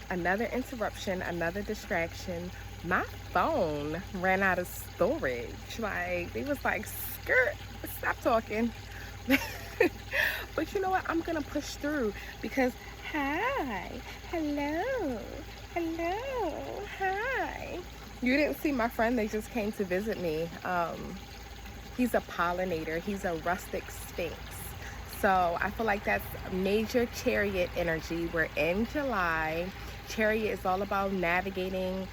Another interruption, another distraction. My phone ran out of storage. Like, they was like, skirt, stop talking. But you know what? I'm gonna push through because, hi, hello, hello, hi. You didn't see my friend, they just came to visit me. He's a pollinator, he's a rustic sphinx. So I feel like that's major chariot energy. We're in July. Chariot is all about navigating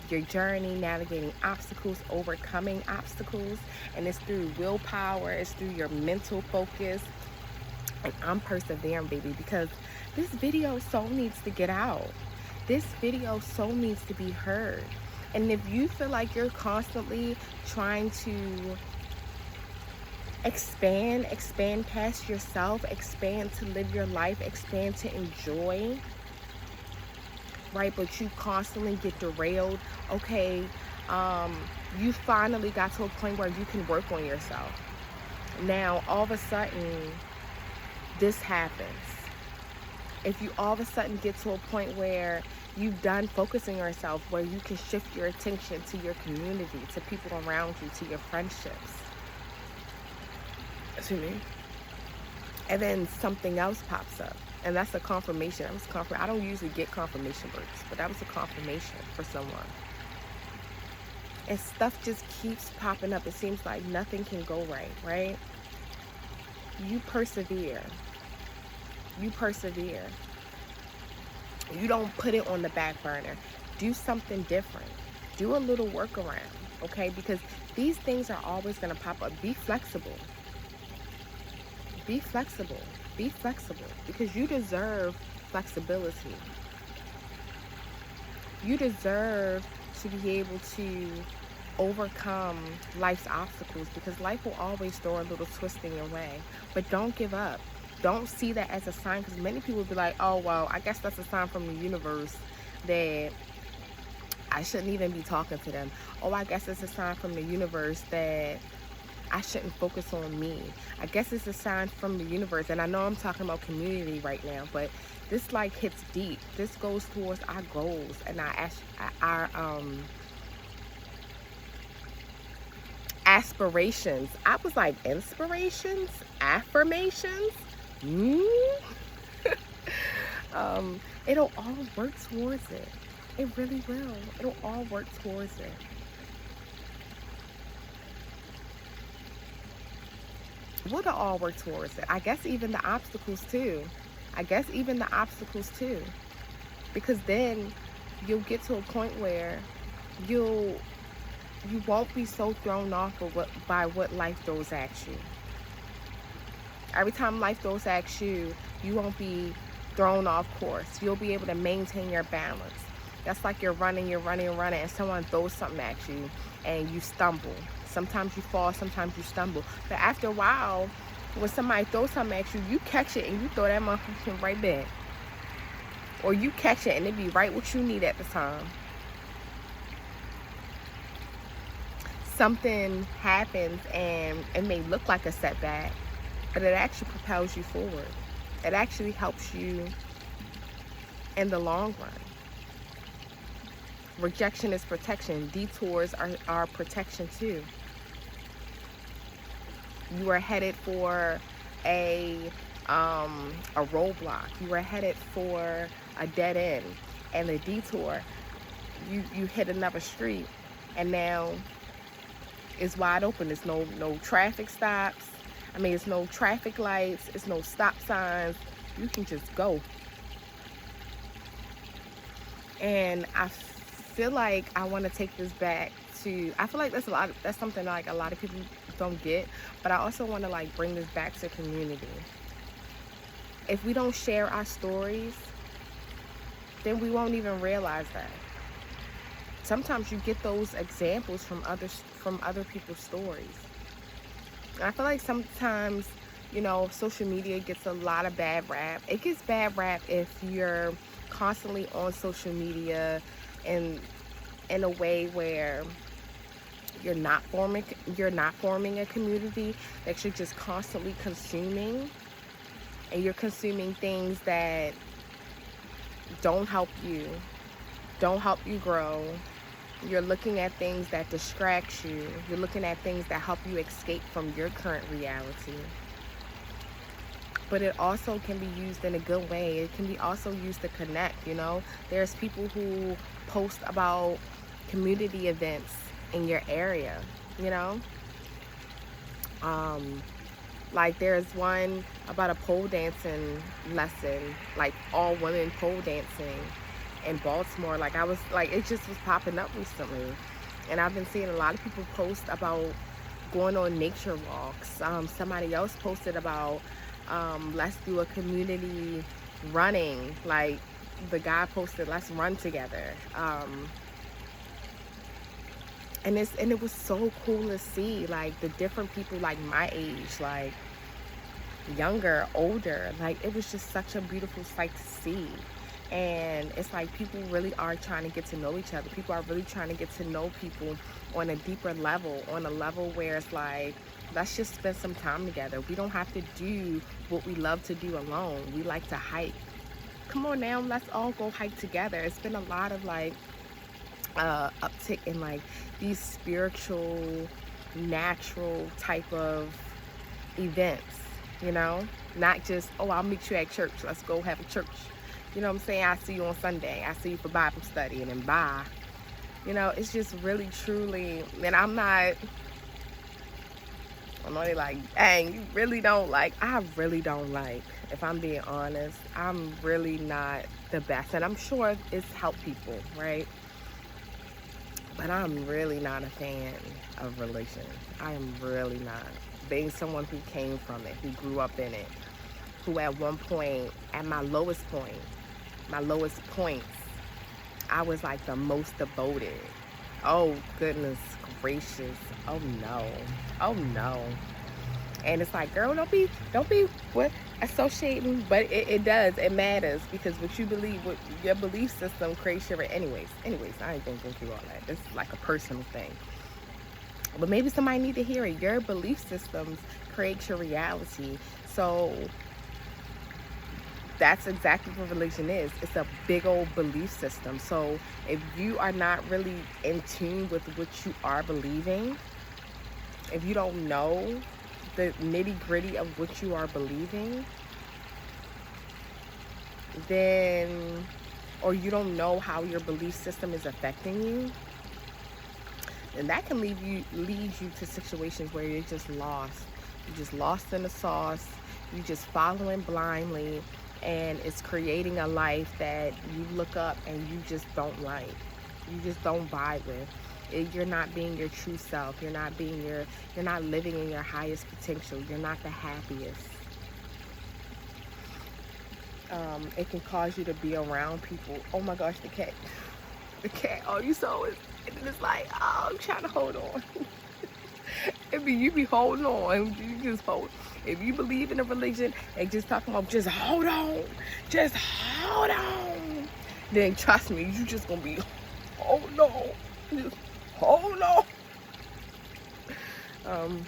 your journey, navigating obstacles, overcoming obstacles, and it's through willpower, it's through your mental focus. And I'm persevering, baby, because this video so needs to get out. This video so needs to be heard. And if you feel like you're constantly trying to expand past yourself, expand to live your life, expand to enjoy, right? But you constantly get derailed. Okay, you finally got to a point where you can work on yourself. Now, all of a sudden, this happens. If you all of a sudden get to a point where you've done focusing on yourself, where you can shift your attention to your community, to people around you, to your friendships, to me, and then something else pops up, and that's a confirmation. That was I don't usually get confirmation words, but that was a confirmation for someone. And stuff just keeps popping up. It seems like nothing can go right? You persevere. You persevere. You don't put it on the back burner. Do something different. Do a little workaround, okay? Because these things are always going to pop up. Be flexible. Be flexible. Be flexible, because you deserve flexibility. You deserve to be able to overcome life's obstacles, because life will always throw a little twist in your way. But don't give up. Don't see that as a sign, because many people will be like, oh, well, I guess that's a sign from the universe that I shouldn't even be talking to them. Oh, I guess it's a sign from the universe that I shouldn't focus on me. I guess it's a sign from the universe. And I know I'm talking about community right now, but this like hits deep. This goes towards our goals and our aspirations. I was like, inspirations, affirmations. It'll all work towards it. It really will. It'll all work towards it. Would it all work towards it? I guess even the obstacles too. Because then you'll get to a point where you won't be so thrown off by what life throws at you. Every time life throws at you, you won't be thrown off course. You'll be able to maintain your balance. That's like you're running, and someone throws something at you and you stumble. Sometimes you fall, sometimes you stumble. But after a while, when somebody throws something at you, you catch it and you throw that motherfucker right back. Or you catch it and it be right what you need at the time. Something happens and it may look like a setback, but it actually propels you forward. It actually helps you in the long run. Rejection is protection. Detours are protection too. You are headed for a roadblock. You are headed for a dead end, and the detour, you hit another street, and now it's wide open. There's no traffic stops. I mean, it's no traffic lights. It's no stop signs. You can just go. And I feel like I want to take this back to, I feel like that's something like a lot of people don't get, but I also want to like bring this back to community. If we don't share our stories, then we won't even realize that. Sometimes you get those examples from other people's stories. And I feel like sometimes, social media gets a lot of bad rap. It gets bad rap if you're constantly on social media and in a way where you're not forming a community, that you're just constantly consuming, and you're consuming things that don't help you, don't help you grow. You're looking at things that distract you. You're looking at things that help you escape from your current reality. But it also can be used in a good way. It can be also used to connect, you know. There's people who post about community events in your area, you know. Like there's one about a pole dancing lesson, like all women pole dancing in Baltimore. Like I was like, it just was popping up recently. And I've been seeing a lot of people post about going on nature walks. Somebody else posted about let's do a community running. Like the guy posted, let's run together. And it was so cool to see, like the different people, like my age, like younger, older, like it was just such a beautiful sight to see. And it's like people really are trying to get to know each other. People are really trying to get to know people on a deeper level, on a level where it's like, let's just spend some time together. We don't have to do what we love to do alone. We like to hike. Come on now, let's all go hike together. It's been a lot of like uptick in like these spiritual, natural type of events, you know, not just, oh, I'll meet you at church, let's go have a church, you know what I'm saying, I see you on Sunday, I see you for Bible study, and then bye. You know, it's just really truly, and I know they like, dang, you really don't like, I really don't like, if I'm being honest, I'm really not the best, and I'm sure it's helped people, right? But I'm really not a fan of religion. I am really not. Being someone who came from it, who grew up in it, who at one point, at my lowest points, I was like the most devoted. Oh, goodness gracious. Oh, no. Oh, no. And it's like, girl, don't be what associating, but it does, it matters, because what you believe, what your belief system creates your, anyways, I ain't gonna go through all that. It's like a personal thing. But maybe somebody need to hear it. Your belief systems create your reality. So that's exactly what religion is. It's a big old belief system. So if you are not really in tune with what you are believing, if you don't know the nitty-gritty of what you are believing, then, or you don't know how your belief system is affecting you, and that can lead you to situations where you're just lost. You're just lost in the sauce. You're just following blindly, and it's creating a life that you look up and you just don't like. You just don't vibe with. You're not being your true self. You're not living in your highest potential. You're not the happiest. It can cause you to be around people. Oh my gosh, the cat. The cat, all you saw is, and it's like, oh, I'm trying to hold on. You be holding on. You just hold. If you believe in a religion and just talking about just hold on, then trust me, you just gonna be hold on. Just hold on.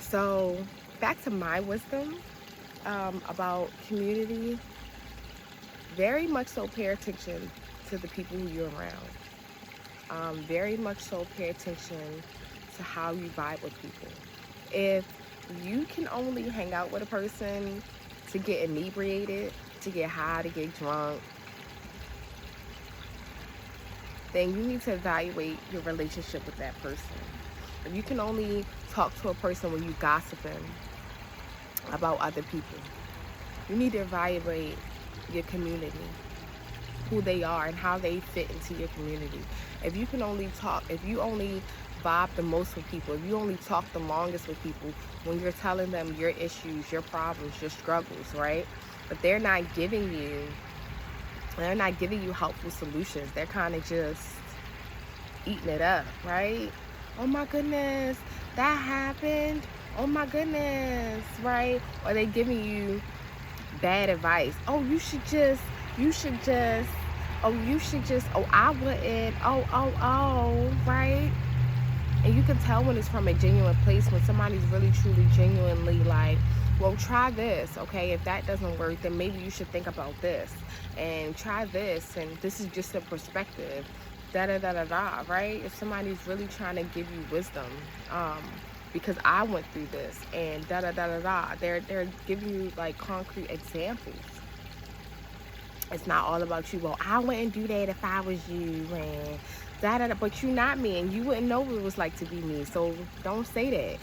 So back to my wisdom about community. Very much so pay attention to the people who you're around. Very much so pay attention to how you vibe with people. If you can only hang out with a person to get inebriated, to get high, to get drunk, then you need to evaluate your relationship with that person. If you can only talk to a person when you gossiping about other people, you need to evaluate your community, who they are and how they fit into your community. If you only vibe the most with people, if you only talk the longest with people when you're telling them your issues, your problems, your struggles, right? But they're not giving you helpful solutions. They're kind of just eating it up, right? Oh my goodness, that happened. Oh my goodness, right? Or they giving you bad advice. Oh, I wouldn't. Oh, right? And you can tell when it's from a genuine place, when somebody's really, truly, genuinely like Well, try this, okay? If that doesn't work, then maybe you should think about this and try this. And this is just a perspective. Da da da da da, right? If somebody's really trying to give you wisdom, um, because I went through this and da da da da da, they're giving you like concrete examples. It's not all about you. Well, I wouldn't do that if I was you, and da da da. But you're not me, and you wouldn't know what it was like to be me. So don't say that.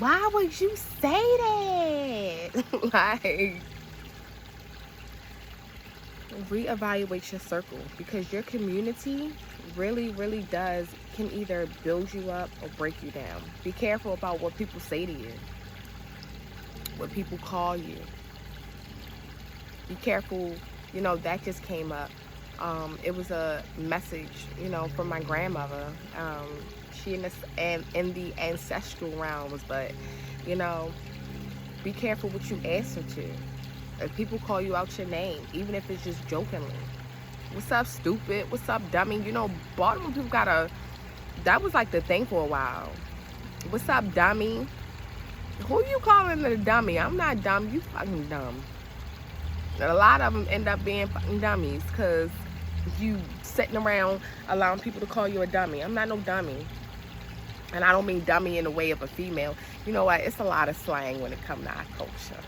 Why would you say that? Like, reevaluate your circle, because your community really can either build you up or break you down. Be careful about what people say to you, what people call you. Be careful, that just came up. It was a message, from my grandmother. She in the ancestral realms, but be careful what you answer to. If people call you out your name, even if it's just jokingly, what's up, stupid? What's up, dummy? Baltimore people that was like the thing for a while. What's up, dummy? Who you calling a dummy? I'm not dumb. You fucking dumb. And a lot of them end up being fucking dummies because you sitting around allowing people to call you a dummy. I'm not no dummy. And I don't mean dummy in the way of a female. You know what? It's a lot of slang when it comes to our culture,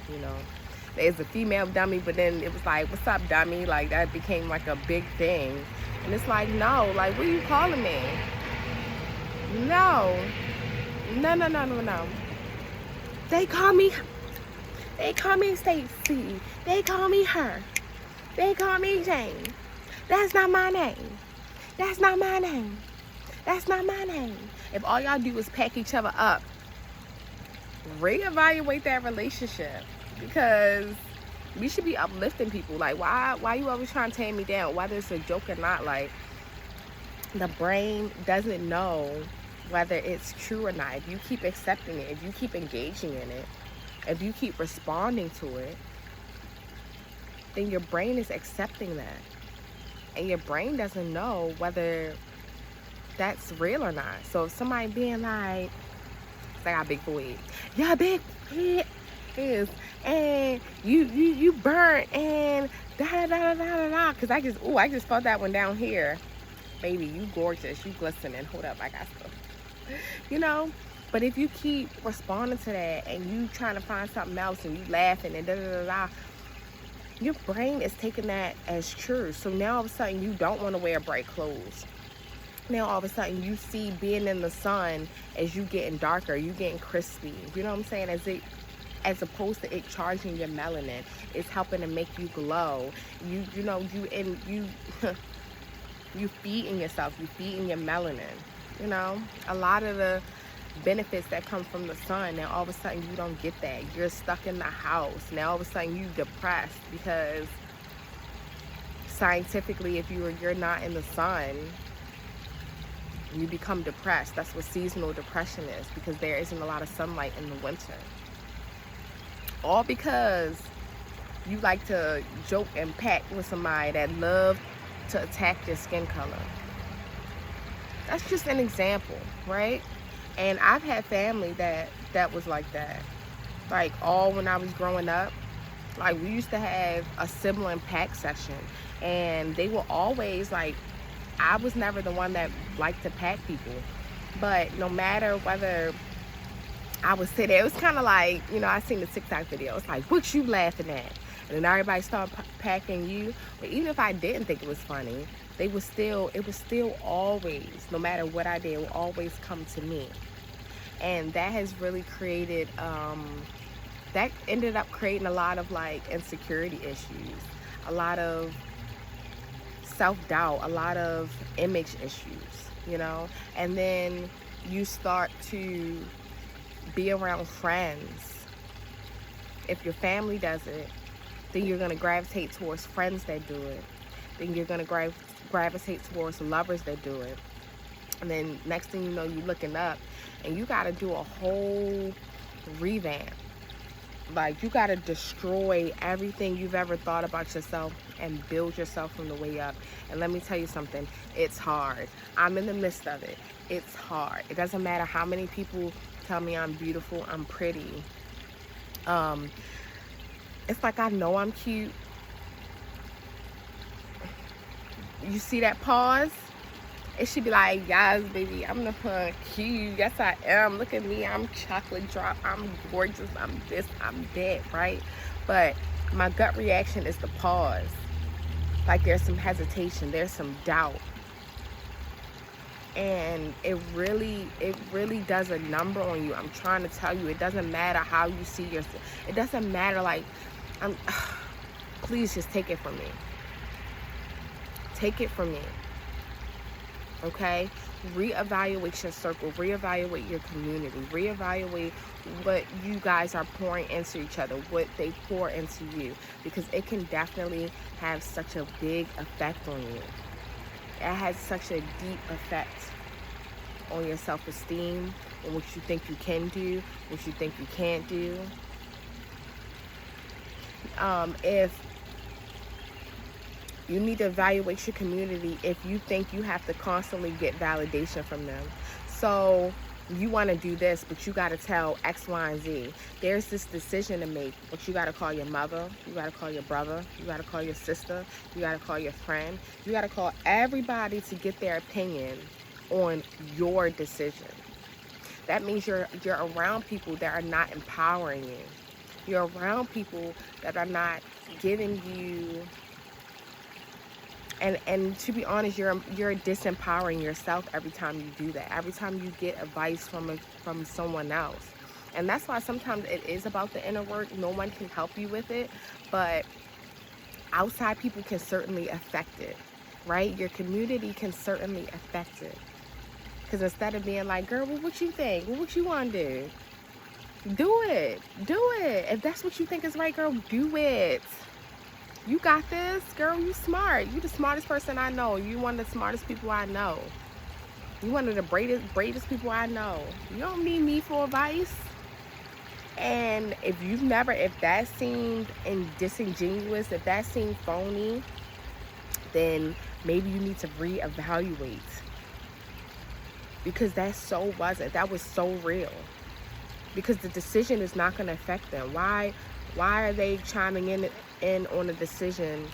There's a female dummy, but then it was like, what's up, dummy? Like, that became like a big thing. And it's like, no, like, what are you calling me? No. No. They call me Stacy. They call me her. They call me Jane. That's not my name. That's not my name. That's not my name. If all y'all do is pack each other up, reevaluate that relationship, because we should be uplifting people. Like, why you always trying to tear me down, whether it's a joke or not? Like, the brain doesn't know whether it's true or not. If you keep accepting it, if you keep engaging in it, if you keep responding to it, then your brain is accepting that. And your brain doesn't know whether that's real or not. So if somebody being like, I got big boys, yeah, big is, and you burnt, and da da da da da, because I just felt that one down here. Baby, you gorgeous, you glistening. Hold up, I got stuff. But if you keep responding to that and you trying to find something else and you laughing and da da da da, your brain is taking that as true. So now all of a sudden you don't want to wear bright clothes. Now all of a sudden you see being in the sun as you getting darker, you getting crispy. You know what I'm saying? As opposed to it charging your melanin, it's helping to make you glow. You feeding yourself, you feeding your melanin. A lot of the benefits that come from the sun, now all of a sudden you don't get that. You're stuck in the house. Now all of a sudden you depressed, because scientifically, if you're not in the sun, you become depressed. That's what seasonal depression is, because there isn't a lot of sunlight in the winter. All because you like to joke and pack with somebody that love to attack your skin color. That's just an example, right? And I've had family that was like that. Like, all when I was growing up, like, we used to have a sibling pack session, and they were always like, I was never the one that liked to pack people, but no matter whether I was sitting there, it was kind of like, I seen the TikTok video. It's like, what you laughing at? And then everybody started packing you. But even if I didn't think it was funny, it was still always, no matter what I did, it would always come to me. And that has really created, that ended up creating a lot of like insecurity issues, a lot of self-doubt, a lot of image issues, and then you start to be around friends. If your family does it, then you're going to gravitate towards friends that do it. Then you're going to gravitate towards lovers that do it. And then next thing you know, you're looking up and you got to do a whole revamp. Like, you got to destroy everything you've ever thought about yourself and build yourself from the way up. And let me tell you something, it's hard. I'm in the midst of it. It's hard. It doesn't matter how many people tell me I'm beautiful, I'm pretty. Um, it's like I know I'm cute. You see that pause? It should be like, yes, baby, I'm the punk cute. Yes, I am. Look at me. I'm chocolate drop. I'm gorgeous. I'm this. I'm that, right? But my gut reaction is the pause. Like there's some hesitation. There's some doubt. And it really does a number on you. I'm trying to tell you, it doesn't matter how you see yourself. It doesn't matter. Like, please just take it from me. Take it from me. Okay? Reevaluate your circle, reevaluate your community, reevaluate what you guys are pouring into each other, what they pour into you, because it can definitely have such a big effect on you. It has such a deep effect on your self-esteem, on what you think you can do, what you think you can't do. If you need to evaluate your community if you think you have to constantly get validation from them. So you want to do this, but you got to tell X, Y, and Z. There's this decision to make, but you got to call your mother, you got to call your brother, you got to call your sister, you got to call your friend, you got to call everybody to get their opinion on your decision. That means you're around people that are not empowering you. You're around people that are not giving you. And to be honest, you're disempowering yourself every time you do that. Every time you get advice from someone else. And that's why sometimes it is about the inner work. No one can help you with it, but outside people can certainly affect it, right? Your community can certainly affect it. Because instead of being like, girl, well, what you think? Well, what you want to do? Do it. Do it. If that's what you think is right, girl, do it. You got this, girl. You smart. You the smartest person I know. You one of the smartest people I know. You one of the bravest people I know. You don't need me for advice. And if that seemed disingenuous, if that seemed phony, then maybe you need to reevaluate. Because that was so real. Because the decision is not going to affect them. Why are they chiming in on a decision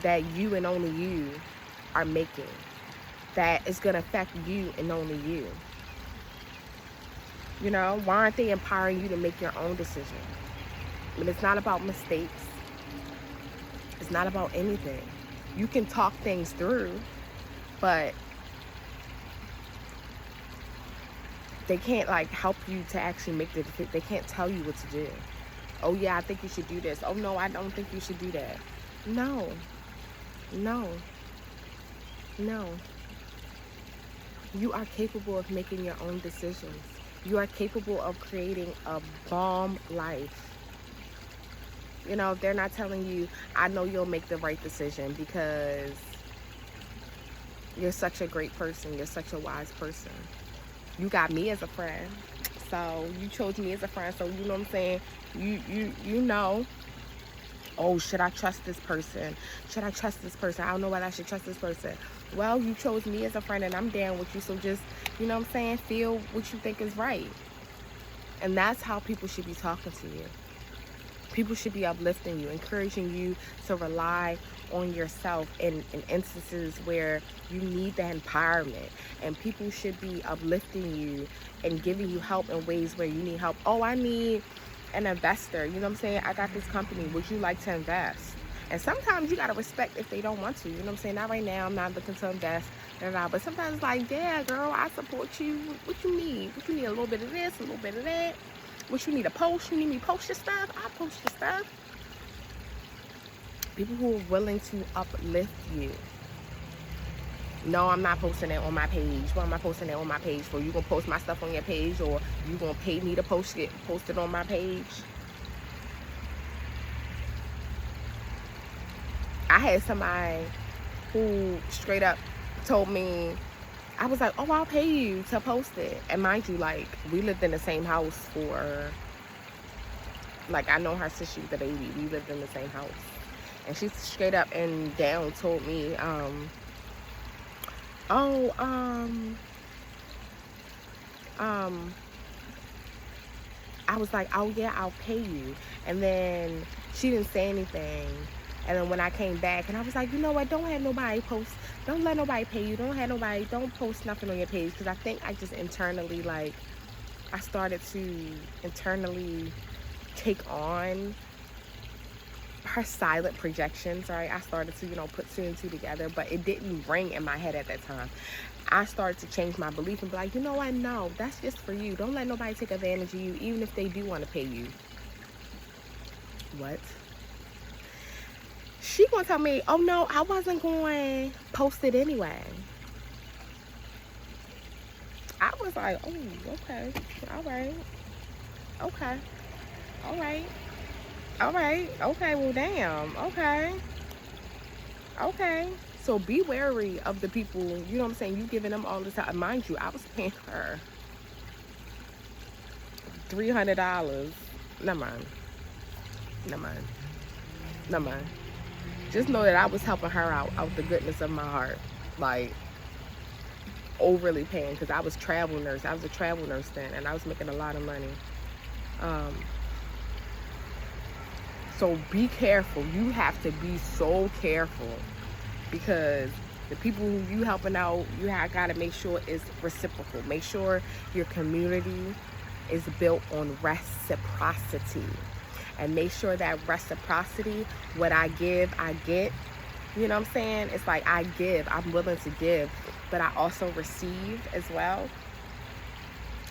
that you and only you are making, that is going to affect you and only you? You know, why aren't they empowering you to make your own decision? But it's not about mistakes. It's not about anything. You can talk things through, but they can't like help you to actually make the decision. They can't tell you what to do. Oh yeah, I think you should do this. Oh no, I don't think you should do that. No. You are capable of making your own decisions. You are capable of creating a bomb life. You know, they're not telling you, I know you'll make the right decision because you're such a great person. You're such a wise person. You got me as a friend. So you chose me as a friend. So you know what I'm saying? You know, oh, should I trust this person? Should I trust this person? I don't know whether I should trust this person. Well, you chose me as a friend and I'm down with you. So just, you know what I'm saying? Feel what you think is right. And that's how people should be talking to you. People should be uplifting you, encouraging you to rely on yourself in instances where you need that empowerment. And people should be uplifting you and giving you help in ways where you need help. Oh, I need an investor. You know what I'm saying? I got this company. Would you like to invest? And sometimes you got to respect if they don't want to. You know what I'm saying? Not right now. I'm not looking to invest. But sometimes it's like, yeah, girl, I support you. What you need? What you need? A little bit of this, a little bit of that. What you need, a post? You need me to post your stuff? I'll post your stuff. People who are willing to uplift you. No, I'm not posting that on my page. Why am I posting that on my page for? You gonna post my stuff on your page, or you gonna pay me to post it on my page? I had somebody who straight up told me, I was like, oh, I'll pay you to post it. And mind you, like, we lived in the same house for, like, I know her since she was a baby. We lived in the same house. And she straight up and down told me, I was like, oh yeah, I'll pay you. And then she didn't say anything. And then when I came back, and I was like, you know what, don't let nobody pay you, don't post nothing on your page. Because I think I just internally, like, I started to internally take on her silent projections, right? I started to, put two and two together, but it didn't ring in my head at that time. I started to change my belief and be like, you know what, no, that's just for you. Don't let nobody take advantage of you, even if they do want to pay you. What? She gonna tell me, oh no, I wasn't going to post it anyway. I was like, oh, okay, all right, okay, all right. All right. Okay. Well, damn. Okay. Okay. So be wary of the people, you know what I'm saying, you giving them all the time. Mind you, I was paying her $300. Never mind. Never mind. Never mind. Just know that I was helping her out the goodness of my heart. Like, overly paying, because I was a travel nurse then, and I was making a lot of money. So be careful. You have to be so careful, because the people who you helping out, you gotta make sure it's reciprocal. Make sure your community is built on reciprocity, and make sure that reciprocity, what I give, I get. You know what I'm saying? It's like I give, I'm willing to give, but I also receive as well.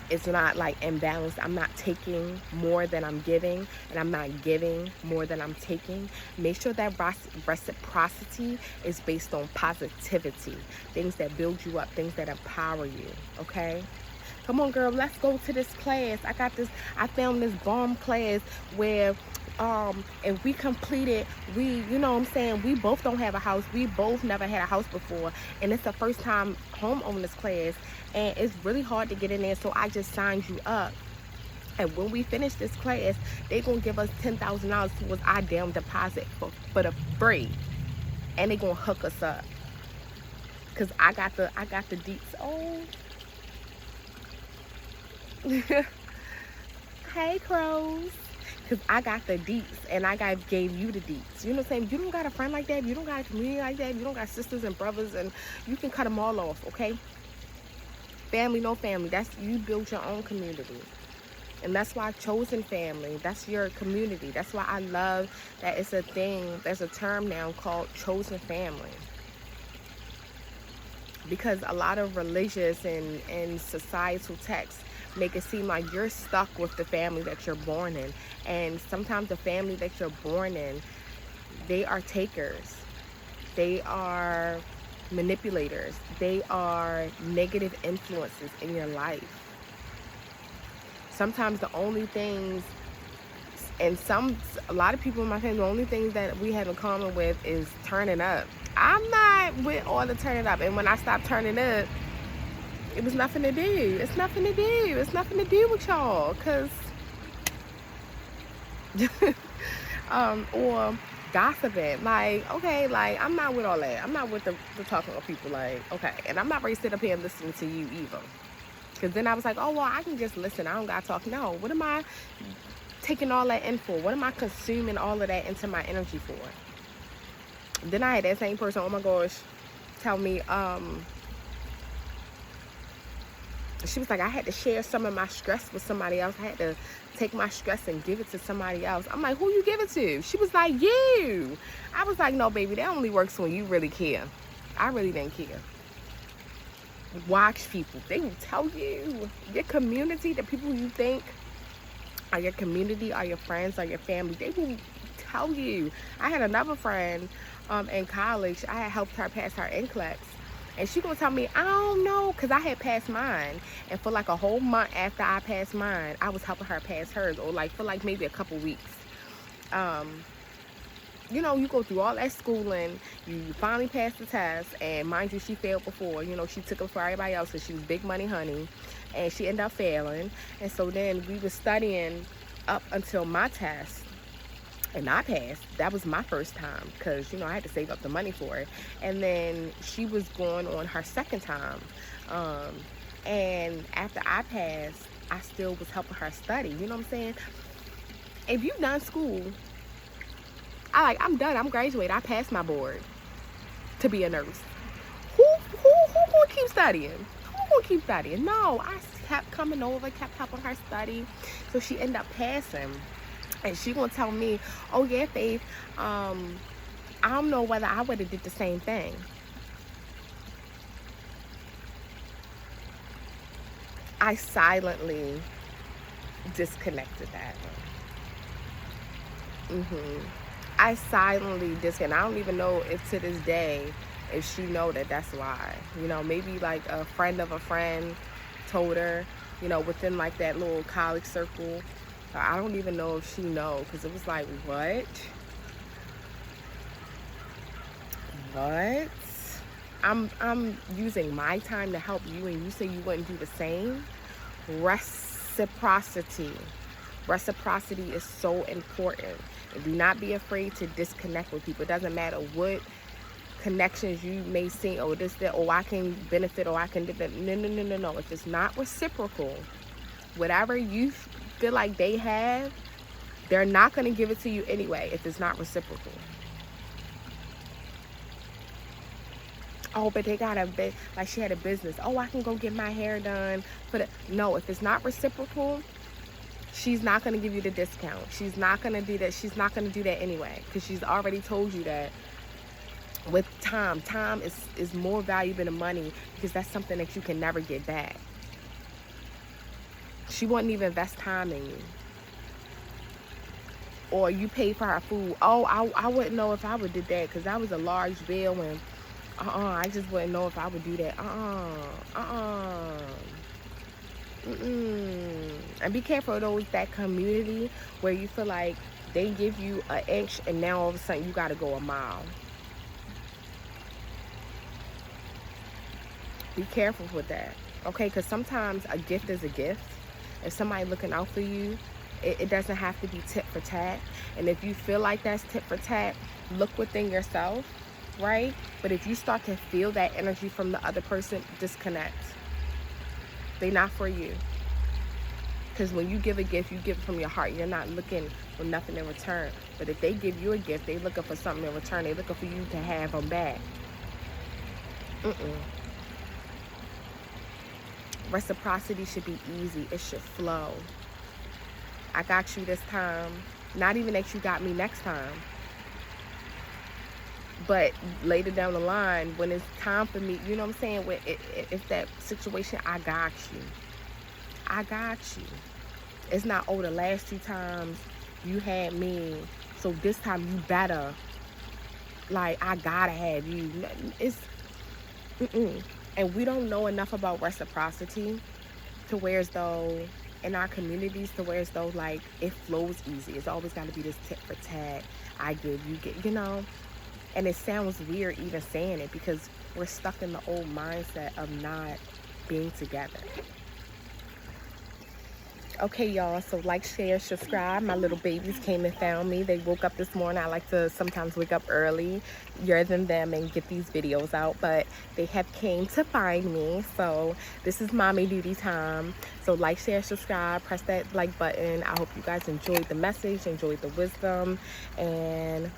It's not like imbalanced. I'm not taking more than I'm giving, and I'm not giving more than I'm taking. Make sure that reciprocity is based on positivity, things that build you up, things that empower you, okay? Come on, girl, let's go to this class. I found this bomb class where if we complete it, you know what I'm saying, we both don't have a house. We both never had a house before, and it's the first time homeowners class, and it's really hard to get in there, so I just signed you up. And when we finish this class, they're gonna give us $10,000 towards our down deposit for the free, and they're gonna hook us up, because I got the deets. Oh. Hey, crows. Because I got the deets, and I gave you the deets. You know what I'm saying? You don't got a friend like that. You don't got a community like that. You don't got sisters and brothers, and you can cut them all off, okay? Family, no family. You build your own community. And that's why chosen family, that's your community. That's why I love that it's a thing, there's a term now called chosen family. Because a lot of religious and societal texts make it seem like you're stuck with the family that you're born in. And sometimes the family that you're born in, they are takers. They are manipulators. They are negative influences in your life. Sometimes the only things, and a lot of people in my family, the only things that we have in common with is turning up. I'm not with all the turning up. And when I stopped turning up, it was nothing to do. It's nothing to do. It's nothing to do with y'all. Because, or gossiping. Like, okay, like, I'm not with all that. I'm not with the talking of people. Like, okay. And I'm not ready to sit up here and listen to you either. Because then I was like, oh, well, I can just listen. I don't got to talk. No. What am I taking all that in for? What am I consuming all of that into my energy for? Then I had that same person, oh my gosh, tell me, she was like, I had to share some of my stress with somebody else. I had to take my stress and give it to somebody else. I'm like, who you give it to? She was like, you. I was like, no, baby, that only works when you really care. I really didn't care. Watch people. They will tell you. Your community, the people you think are your community, are your friends, are your family, they will tell you. I had another friend in college. I had helped her pass her NCLEX. And she gonna tell me, I don't know, because I had passed mine. And for like a whole month after I passed mine, I was helping her pass hers, or like for like maybe a couple weeks. You know, you go through all that schooling, you finally pass the test, and mind you, she failed before. You know, she took it for everybody else because she was big money honey, and she ended up failing. And so then we were studying up until my test, and I passed. That was my first time because, you know, I had to save up the money for it. And then she was going on her second time. And after I passed, I still was helping her study. You know what I'm saying? If you done school, I'm done. I'm graduated. I passed my board to be a nurse. Who gonna keep studying? Who gonna keep studying? No, I kept coming over, kept helping her study, so she ended up passing. And she gonna tell me, oh yeah, Faith, I don't know whether I would have did the same thing. I silently disconnected that. I silently disconnected. I don't even know if to this day if she know that that's why. You know, maybe like a friend of a friend told her, you know, within like that little college circle. I don't even know if she know, because it was like, what? What? I'm using my time to help you, and you say you wouldn't do the same? Reciprocity. Reciprocity is so important. And do not be afraid to disconnect with people. It doesn't matter what connections you may see, or this, that, or I can benefit, or I can do that. No. If it's not reciprocal, whatever you feel like they have, they're not going to give it to you anyway if it's not reciprocal. Oh, but they got like she had a business. Oh, I can go get my hair done. No, if it's not reciprocal, she's not going to give you the discount. She's not going to do that. She's not going to do that anyway, because she's already told you that with time is more valuable than money, because that's something that you can never get back. She wouldn't even invest time in you. Or you pay for her food. Oh, I wouldn't know if I would do that, because that was a large bill, and I just wouldn't know if I would do that. And be careful of that community where you feel like they give you an inch and now all of a sudden you got to go a mile. Be careful with that, okay? Because sometimes a gift is a gift. If somebody looking out for you, it doesn't have to be tit for tat. And if you feel like that's tit for tat, look within yourself, right? But if you start to feel that energy from the other person, disconnect. They're not for you. Because when you give a gift, you give it from your heart. You're not looking for nothing in return. But if they give you a gift, they're looking for something in return. They're looking for you to have them back. Reciprocity should be easy. It should flow. I got you this time. Not even that you got me next time. But later down the line, when it's time for me, you know what I'm saying? If that situation, I got you. I got you. It's not, oh, the last 2 times you had me, so this time you better. Like, I gotta have you. It's, And we don't know enough about reciprocity to where as though, in our communities, to where as though, like, it flows easy. It's always got to be this tit for tat. I give, you get, you know? And it sounds weird even saying it, because we're stuck in the old mindset of not being together. Okay, y'all, so like, share, subscribe. My little babies came and found me. They woke up this morning. I like to sometimes wake up earlier than them and get these videos out, but they have came to find me. So this is mommy duty time. So like, share, subscribe, press that like button. I hope you guys enjoyed the message, enjoyed the wisdom, and